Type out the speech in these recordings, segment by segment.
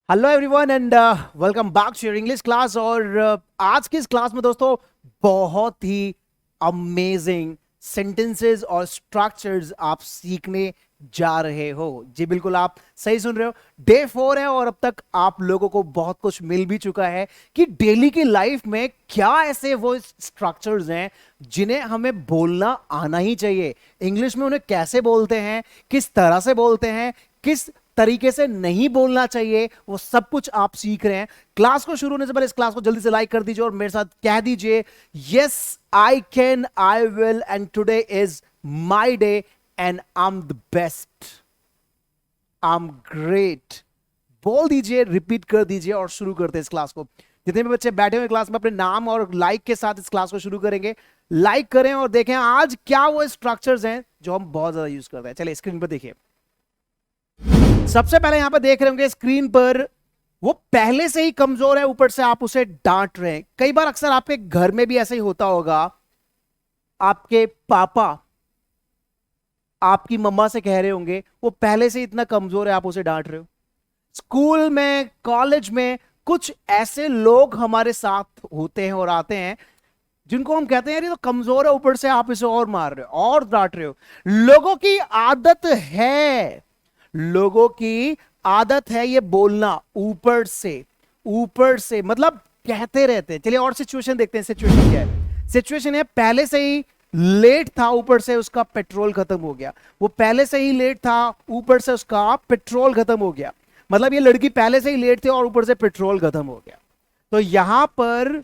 Hello everyone and welcome back to your English class. और आज की इस क्लास में दोस्तों बहुत ही अमेजिंग सेंटेंसेस और स्ट्रक्चर्स आप सीखने जा रहे हो। जी बिल्कुल, आप सही सुन रहे हो। डे 4 है और अब तक आप लोगों को बहुत कुछ मिल भी चुका है कि डेली की लाइफ में क्या ऐसे वो स्ट्रक्चर्स हैं जिन्हें हमें बोलना आना ही चाहिए। इंग्लिश में उन्हें कैसे बोलते हैं, किस तरह से बोलते हैं, किस तरीके से नहीं बोलना चाहिए, वो सब कुछ आप सीख रहे हैं। क्लास को शुरू होने से पहले इस क्लास को जल्दी से लाइक कर दीजिए और मेरे साथ कह दीजिए, yes I can, I will and today is my day and I am the best, I am great. बोल दीजिए, रिपीट कर दीजिए और शुरू करते हैं इस क्लास को। जितने भी बच्चे बैठे हुए क्लास में अपने नाम और लाइक के साथ इस क्लास को शुरू करेंगे। लाइक करें और देखें आज क्या वो स्ट्रक्चर्स हैं जो हम बहुत ज्यादा यूज करते हैं। चलिए स्क्रीन पर देखिए। सबसे पहले यहां पर देख रहे होंगे स्क्रीन पर, वो पहले से ही कमजोर है, ऊपर से आप उसे डांट रहे हैं। कई बार अक्सर आपके घर में भी ऐसे ही होता होगा। आपके पापा आपकी मम्मा से कह रहे होंगे वो पहले से इतना कमजोर है, आप उसे डांट रहे हो। स्कूल में, कॉलेज में कुछ ऐसे लोग हमारे साथ होते हैं और आते हैं जिनको हम कहते हैं यार ये तो कमजोर है, ऊपर से आप इसे और मार रहे हो और डांट रहे हो। लोगों की आदत है, लोगों की आदत है ये बोलना ऊपर से मतलब कहते रहते हैं। चलिए और सिचुएशन देखते हैं। सिचुएशन क्या है? सिचुएशन है पहले से ही लेट था, ऊपर से उसका पेट्रोल खत्म हो गया। वो पहले से ही लेट था, ऊपर से उसका पेट्रोल खत्म हो गया। मतलब ये लड़की पहले से ही लेट थी और ऊपर से पेट्रोल खत्म हो गया। तो यहां पर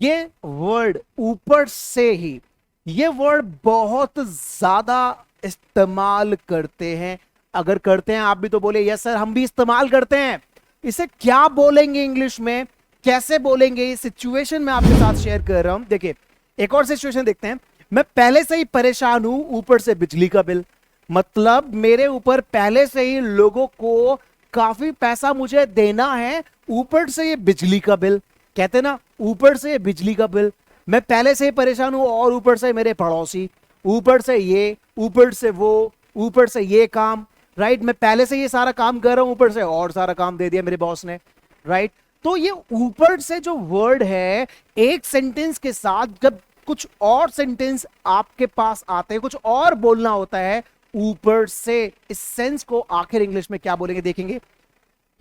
ये वर्ड ऊपर से ही, ये वर्ड बहुत ज्यादा इस्तेमाल करते हैं। अगर करते हैं आप भी तो बोले यस सर, हम भी इस्तेमाल करते हैं। इसे क्या बोलेंगे इंग्लिश में, कैसे बोलेंगे, ये सिचुएशन मैं आपके साथ शेयर कर रहा हूं। देखिए एक और सिचुएशन देखते हैं। मैं पहले से ही परेशान हूं, ऊपर से बिजली का बिल। मतलब मेरे ऊपर पहले से ही लोगों को काफी पैसा मुझे देना है, ऊपर से ये बिजली का बिल। कहते ना, ऊपर से बिजली का बिल। मैं पहले से ही परेशान हूं और ऊपर से मेरे पड़ोसी, ऊपर से ये, ऊपर से वो, ऊपर से ये काम। राइट, मैं पहले से ये सारा काम कर रहा हूं, ऊपर से और सारा काम दे दिया मेरे बॉस ने। राइट, तो ये ऊपर से जो वर्ड है, एक सेंटेंस के साथ जब कुछ और सेंटेंस आपके पास आते हैं, कुछ और बोलना होता है ऊपर से, इस सेंस को आखिर इंग्लिश में क्या बोलेंगे देखेंगे।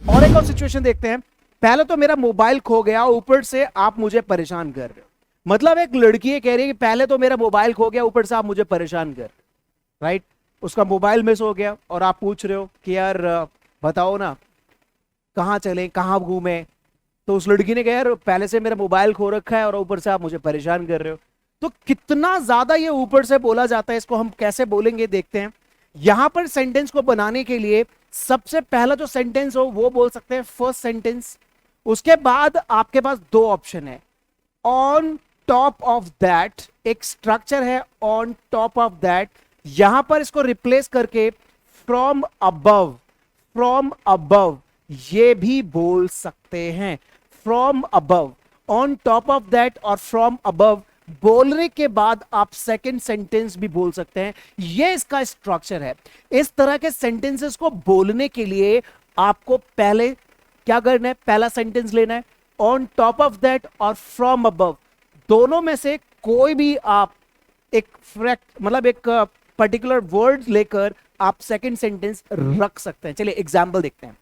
और एक और सिचुएशन देखते हैं। पहले तो मेरा मोबाइल खो गया, ऊपर से आप मुझे परेशान कर रहे हो। मतलब एक लड़की कह रही है कि पहले तो मेरा मोबाइल खो गया, ऊपर से आप मुझे परेशान कर रहे हो। राइट, उसका मोबाइल मिस हो गया और आप पूछ रहे हो कि यार बताओ ना कहां चले, कहां घूमे। तो उस लड़की ने कहा यार पहले से मेरा मोबाइल खो रखा है और ऊपर से आप मुझे परेशान कर रहे हो। तो कितना ज्यादा ये ऊपर से बोला जाता है, इसको हम कैसे बोलेंगे देखते हैं। यहां पर सेंटेंस को बनाने के लिए सबसे पहला जो सेंटेंस हो वो बोल सकते हैं फर्स्ट सेंटेंस। उसके बाद आपके पास दो ऑप्शन है। ऑन टॉप ऑफ दैट, एक स्ट्रक्चर है ऑन टॉप ऑफ दैट। यहां पर इसको रिप्लेस करके फ्रॉम अबव, फ्रॉम अबव ये भी बोल सकते हैं। From above, on top of that और फ्रॉम अबव बोलने के बाद आप सेकंड सेंटेंस भी बोल सकते हैं। यह इसका स्ट्रक्चर है। इस तरह के सेंटेंसेस को बोलने के लिए आपको पहले क्या करना है, पहला सेंटेंस लेना है, ऑन टॉप ऑफ दैट और फ्रॉम अबव। दोनों में से कोई भी आप एक मतलब एक पर्टिकुलर वर्ड लेकर आप सेकंड सेंटेंस रख सकते हैं। चलिए एग्जाम्पल देखते हैं।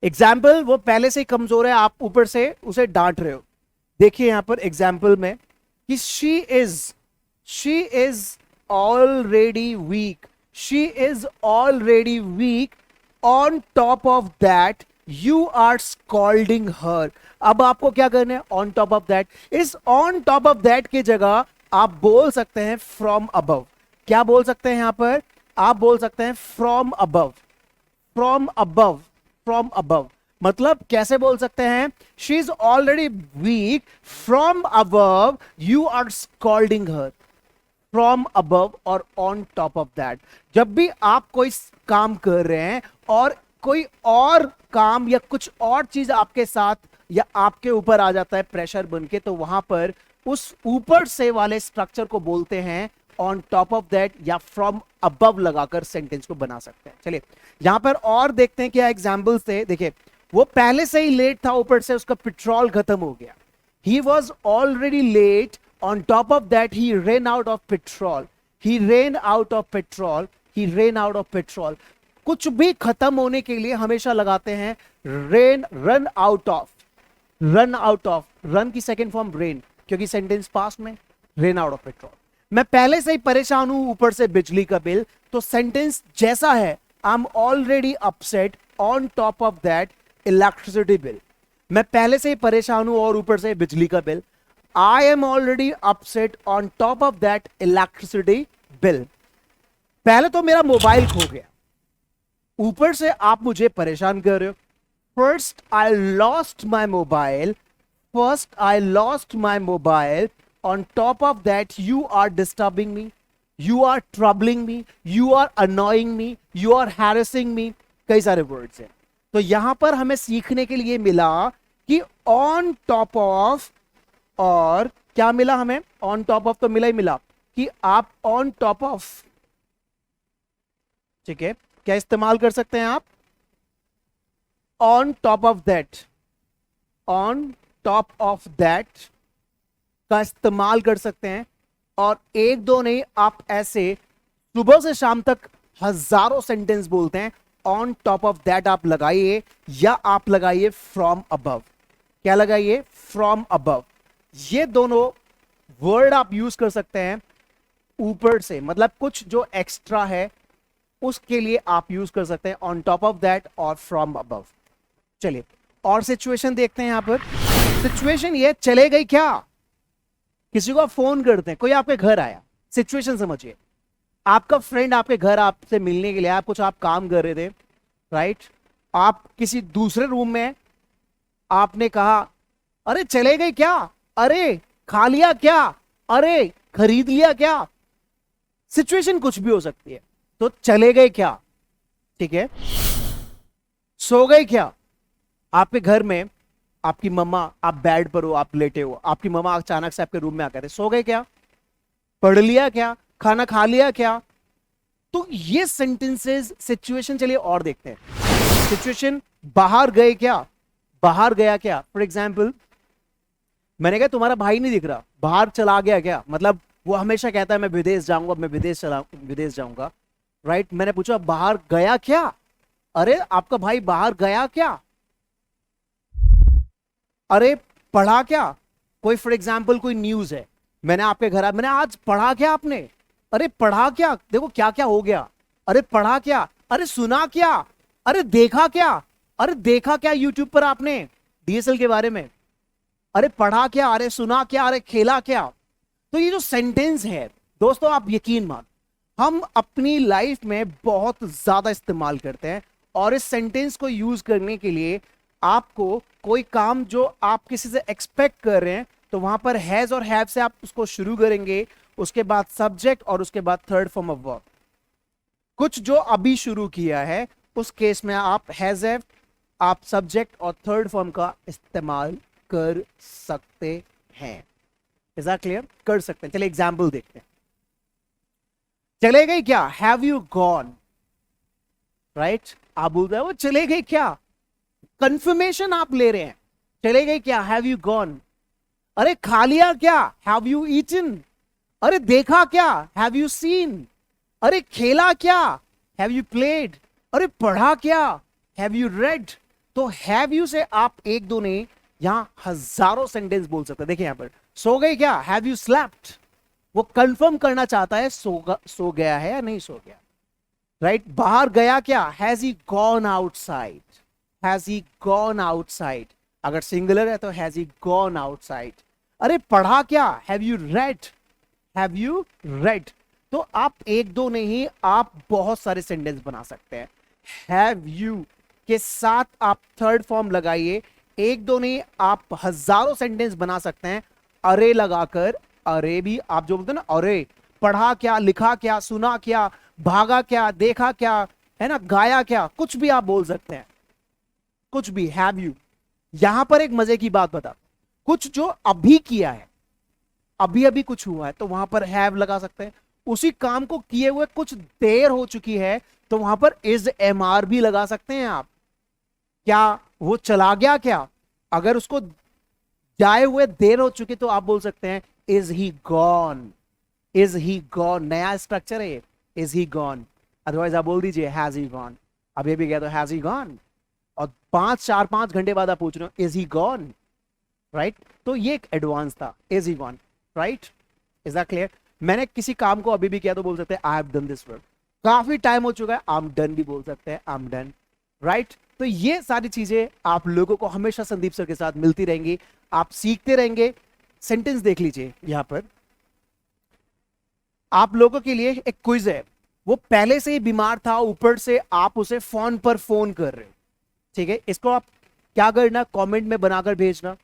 एग्जाम्पल, वो पहले से ही कमजोर है, आप ऊपर से उसे डांट रहे हो। देखिए यहां पर एग्जाम्पल में कि she is already weak, she is already weak, on top of that you are scolding her. अब आपको क्या करना है, ऑन टॉप ऑफ दैट। इस ऑन टॉप ऑफ दैट की जगह आप बोल सकते हैं फ्रॉम अबव। क्या बोल सकते हैं यहां पर, आप बोल सकते हैं from above, from above, from above. मतलब कैसे बोल सकते हैं, she is already weak, from above you are scolding her. From above और ऑन टॉप ऑफ दैट। जब भी आप कोई काम कर रहे हैं और कोई और काम या कुछ और चीज आपके साथ या आपके ऊपर आ जाता है प्रेशर बन के, तो वहां पर उस ऊपर से वाले स्ट्रक्चर को बोलते हैं ऑन टॉप ऑफ दैट या फ्रॉम अबव लगाकर सेंटेंस को बना सकते हैं। चलिए यहां पर और देखते हैं क्या एग्जाम्पल्स थे। देखिए वो पहले से ही लेट था, ऊपर से उसका पेट्रोल खत्म हो गया। He was already late, on top of that he ran out of petrol, he ran out of petrol, he ran out of petrol. कुछ भी खत्म होने के लिए हमेशा लगाते हैं ran, run out of, run out of, run की सेकेंड फॉर्म रेन, क्योंकि सेंटेंस पास्ट में रेन आउट ऑफ पेट्रोल। मैं पहले से ही परेशान हूं, ऊपर से बिजली का बिल, तो सेंटेंस जैसा है I am already upset, on top of that electricity bill. मैं पहले से ही परेशान हूं और ऊपर से बिजली का bill, I am already upset on top of that electricity bill. पहले तो मेरा मोबाइल खो गया, ऊपर से आप मुझे परेशान कर रहे हो। First I lost my mobile, first I lost my mobile, on top of that you are disturbing me, you are troubling me, you are annoying me, you are harassing me. कई सारे वर्ड्स हैं। तो यहां पर हमें सीखने के लिए मिला कि ऑन टॉप ऑफ, और क्या मिला हमें, ऑन टॉप ऑफ तो मिला ही मिला कि आप ऑन टॉप ऑफ, ठीक है, क्या इस्तेमाल कर सकते हैं आप, on top of that, on top of that का इस्तेमाल कर सकते हैं। और एक दो नहीं, आप ऐसे सुबह से शाम तक हजारों सेंटेंस बोलते हैं। ऑन टॉप ऑफ दैट आप लगाइए या आप लगाइए फ्रॉम अबव। क्या लगाइए, फ्रॉम अबव। ये दोनों वर्ड आप यूज कर सकते हैं ऊपर से, मतलब कुछ जो एक्स्ट्रा है उसके लिए आप यूज कर सकते हैं ऑन टॉप ऑफ दैट और फ्रॉम अबव। चलिए और सिचुएशन देखते हैं। यहां पर सिचुएशन ये, चले गई क्या, किसी को आप फोन करते हैं, कोई आपके घर आया। सिचुएशन समझिए, आपका फ्रेंड आपके घर आपसे मिलने के लिए, आप कुछ आप काम कर रहे थे, राइट, आप किसी दूसरे रूम में, आपने कहा अरे चले गए क्या, अरे खा लिया क्या, अरे खरीद लिया क्या। सिचुएशन कुछ भी हो सकती है। तो चले गए क्या, ठीक है, सो गए क्या, आपके घर में आपकी मम्मा, आप बेड पर हो, आप लेटे हो, आपकी मम्मा अचानक से आपके रूम में आकर, सो गए क्या, पढ़ लिया क्या, खाना खा लिया क्या। तो ये सेंटेंसेस सिचुएशन। चलिए और देखते हैं सिचुएशन, बाहर गए क्या, बाहर गया क्या। फॉर एग्जाम्पल मैंने कहा तुम्हारा भाई नहीं दिख रहा, बाहर चला गया क्या, मतलब वो हमेशा कहता है मैं विदेश जाऊंगा, मैं विदेश जाऊंगा, राइट। मैंने पूछा बाहर गया क्या, अरे आपका भाई बाहर गया क्या, अरे पढ़ा क्या। कोई फॉर एग्जाम्पल कोई न्यूज है, मैंने आपके घर, मैंने आज पढ़ा क्या आपने, अरे पढ़ा क्या, देखो क्या क्या हो गया, अरे पढ़ा क्या, अरे सुना क्या, अरे देखा क्या, अरे देखा क्या यूट्यूब पर आपने डीएसएल के बारे में, अरे पढ़ा क्या, अरे सुना क्या, अरे खेला क्या। तो ये जो सेंटेंस है दोस्तों, आप यकीन मान, हम अपनी लाइफ में बहुत ज्यादा इस्तेमाल करते हैं। और इस सेंटेंस को यूज करने के लिए आपको कोई काम जो आप किसी से एक्सपेक्ट कर रहे हैं, तो वहां पर हैज और हैव से आप उसको शुरू करेंगे, उसके बाद सब्जेक्ट और उसके बाद थर्ड फॉर्म ऑफ वर्ब। कुछ जो अभी शुरू किया है उस केस में आप हैज हैव, आप सब्जेक्ट और थर्ड फॉर्म का इस्तेमाल कर सकते हैं। इज दैट क्लियर, कर सकते हैं। चलिए एग्जाम्पल देखते हैं। चले गए क्या, हैव यू गॉन, राइट, आप बोल रहे हो वो चले गए क्या, कंफर्मेशन आप ले रहे हैं, चले गए क्या, हैव यू गॉन। अरे खा लिया क्या, हैव यू ईटन। अरे देखा क्या, हैव यू सीन। अरे खेला क्या, हैव यू प्लेड। अरे पढ़ा क्या, हैव यू रेड। तो हैव यू से आप एक दो नहीं, यहां हजारों सेंटेंस बोल सकते हैं। देखिए यहां पर सो गए क्या, हैव यू स्लेप्ट। वो कंफर्म करना चाहता है सो गया है या नहीं सो गया, राइट। बाहर गया क्या, has he gone outside, has he gone outside. अगर सिंगुलर है तो हैज ही गॉन आउटसाइड। अरे पढ़ा क्या, have you read, have you read. तो आप एक दो नहीं, आप बहुत सारे सेंटेंस बना सकते हैं। हैव यू के साथ आप थर्ड फॉर्म लगाइए, एक दो नहीं, आप हजारों सेंटेंस बना सकते हैं। अरे लगाकर, अरे भी आप जो बोलते हैं ना, अरे पढ़ा क्या, लिखा क्या, सुना क्या, भागा क्या, देखा क्या, है ना, गाया क्या, कुछ भी आप बोल सकते हैं, कुछ भी। Have you. यहां पर एक मजे की बात बता, कुछ जो अभी किया है, अभी अभी कुछ हुआ है, तो वहां पर हैव लगा सकते हैं। उसी काम को किए हुए कुछ देर हो चुकी है, तो वहां पर इज MR भी लगा सकते हैं आप। क्या वो चला गया क्या? अगर उसको जाए हुए देर हो चुकी तो आप बोल सकते हैं is he gone. Is he gone नया स्ट्रक्चर है ये, इज ही गॉन। अदरवाइज आप बोल दीजिए हैज ही गॉन। अब ये भी गया तो हैज ही गॉन, और 5 4 5 घंटे बाद आप पूछ रहे हो इज ही गॉन, राइट? तो ये एक एडवांस था, is he gone, right? Is that clear? मैंने किसी काम को अभी भी किया तो बोल सकते हैं I have done this work. काफी टाइम हो चुका है, आई एम डन भी बोल सकते हैं, आई एम डन, राइट? तो ये सारी चीजें आप लोगों को हमेशा संदीप सर के साथ मिलती रहेंगी, आप सीखते रहेंगे। सेंटेंस देख लीजिए यहां पर, आप लोगों के लिए एक क्विज है। वो पहले से ही बीमार था, ऊपर से आप उसे फोन पर फोन कर रहे हो, ठीक है? इसको आप क्या करना, कमेंट में बनाकर भेजना।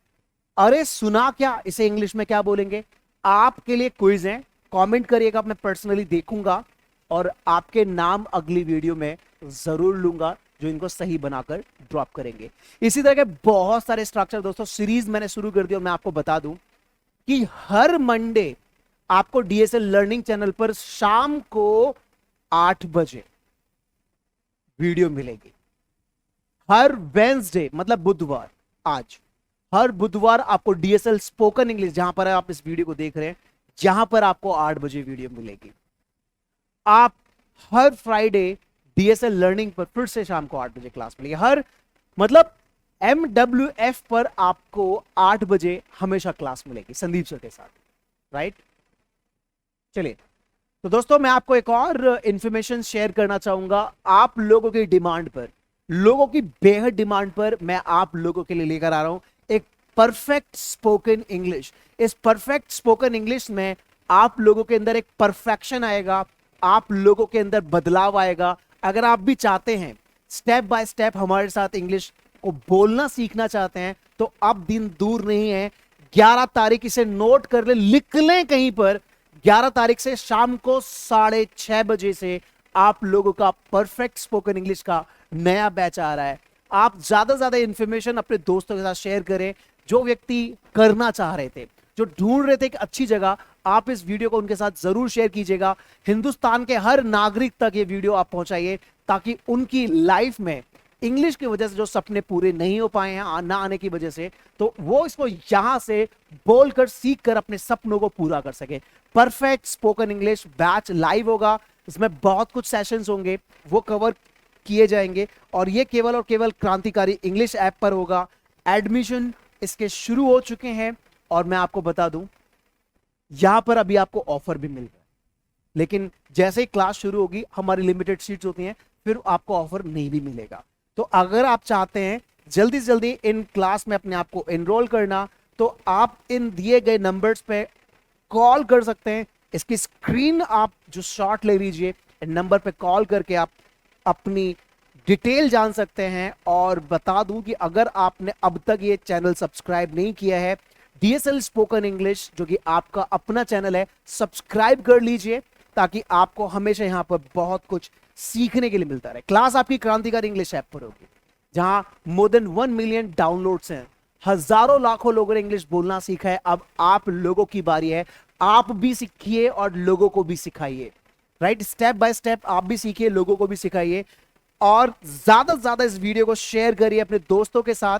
अरे सुना क्या, इसे इंग्लिश में क्या बोलेंगे? आपके लिए क्विज है, कमेंट करिएगा, मैं पर्सनली देखूंगा और आपके नाम अगली वीडियो में जरूर लूंगा, जो इनको सही बनाकर ड्रॉप करेंगे। इसी तरह के बहुत सारे स्ट्रक्चर दोस्तों सीरीज मैंने शुरू कर दी, और मैं आपको बता दूं कि हर मंडे आपको DSL लर्निंग चैनल पर शाम को 8 बजे वीडियो मिलेगी। हर वेंसडे मतलब बुधवार, आज हर बुधवार आपको DSL स्पोकन इंग्लिश, जहां पर आप इस वीडियो को देख रहे हैं, जहां पर आपको 8 बजे वीडियो मिलेगी। आप हर फ्राइडे DSL लर्निंग पर फिर से शाम को 8 बजे क्लास मिलेगी। हर मतलब MWF पर आपको 8 बजे हमेशा क्लास मिलेगी संदीप सर के साथ, राइट? चलिए, तो दोस्तों मैं आपको एक और इंफॉर्मेशन शेयर करना चाहूंगा। आप लोगों की डिमांड पर, लोगों की बेहद डिमांड पर मैं आप लोगों के लिए लेकर आ रहा हूं एक परफेक्ट स्पोकन इंग्लिश। इस परफेक्ट स्पोकन इंग्लिश में आप लोगों के अंदर एक परफेक्शन आएगा, आप लोगों के अंदर बदलाव आएगा। अगर आप भी चाहते हैं स्टेप बाय स्टेप हमारे साथ इंग्लिश को बोलना सीखना चाहते हैं, तो अब दिन दूर नहीं है। 11 तारीख, इसे नोट कर ले, लिख लें कहीं पर, 11 तारीख से शाम को 6:30 बजे से आप लोगों का परफेक्ट स्पोकन इंग्लिश का नया बैच आ रहा है। आप ज्यादा से ज्यादा इंफॉर्मेशन अपने दोस्तों के साथ शेयर करें, जो व्यक्ति करना चाह रहे थे, जो ढूंढ रहे थे एक अच्छी जगह, आप इस वीडियो को उनके साथ जरूर शेयर कीजिएगा। हिंदुस्तान के हर नागरिक तक ये वीडियो आप पहुंचाइए, ताकि उनकी लाइफ में इंग्लिश की वजह से जो सपने पूरे नहीं हो पाए हैं ना आने की वजह से, तो वो इसको यहां से बोलकर सीख कर अपने सपनों को पूरा कर सके। Perfect spoken English batch live होगा, इसमें बहुत कुछ सेशंस होंगे, वो कवर किए जाएंगे, और ये केवल और केवल क्रांतिकारी इंग्लिश ऐप पर होगा। एडमिशन इसके शुरू हो चुके हैं, और मैं आपको बता दूं यहां पर अभी आपको ऑफर भी मिल रहा है, लेकिन जैसे ही क्लास शुरू होगी, हमारी लिमिटेड सीट्स होती हैं, फिर आपको ऑफर नहीं भी मिलेगा। तो अगर आप चाहते हैं जल्दी से जल्दी इन क्लास में अपने आप को एनरोल करना, तो आप इन दिए गए नंबर्स पे कॉल कर सकते हैं। इसकी स्क्रीन आप जो शॉट ले लीजिए, नंबर पे कॉल करके आप अपनी डिटेल जान सकते हैं। और बता दूं कि अगर आपने अब तक ये चैनल सब्सक्राइब नहीं किया है, DSL स्पोकन इंग्लिश, जो कि आपका अपना चैनल है, सब्सक्राइब कर लीजिए, ताकि आपको हमेशा यहां पर बहुत कुछ सीखने के लिए मिलता रहे। क्लास आपकी क्रांतिकारी इंग्लिश ऐप पर होगी, जहां मोर देन 1 मिलियन डाउनलोड्स हैं, हजारों लाखों लोगों ने इंग्लिश बोलना सीखा है। अब आप लोगों की बारी है, आप भी सीखिए और लोगों को भी सिखाइए, राइट? स्टेप बाय स्टेप आप भी सीखिए, लोगों को भी सिखाइए, और ज्यादा से ज्यादा इस वीडियो को शेयर करिए अपने दोस्तों के साथ,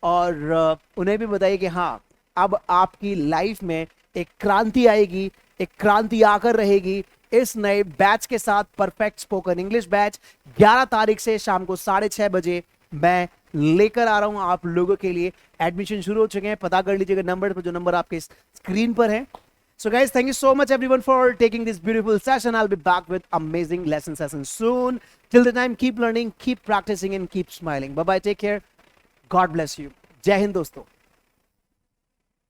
और उन्हें भी बताइए कि हाँ, अब आपकी लाइफ में एक क्रांति आएगी, एक क्रांति आकर रहेगी इस नए बैच के साथ। परफेक्ट स्पोकन इंग्लिश बैच 11 तारीख से शाम को 6:30 बजे मैं लेकर आ रहा हूं आप लोगों के लिए। एडमिशन शुरू हो चुके हैं, पता कर लीजिएगा नंबर पर, जो नंबर आपके स्क्रीन पर है। So guys, thank you so much everyone for taking this beautiful session. I'll be back with amazing lesson sessions soon. Till the time, keep learning, keep practicing, and keep smiling. Bye bye, take care. God bless you. Jai Hind दोस्तों.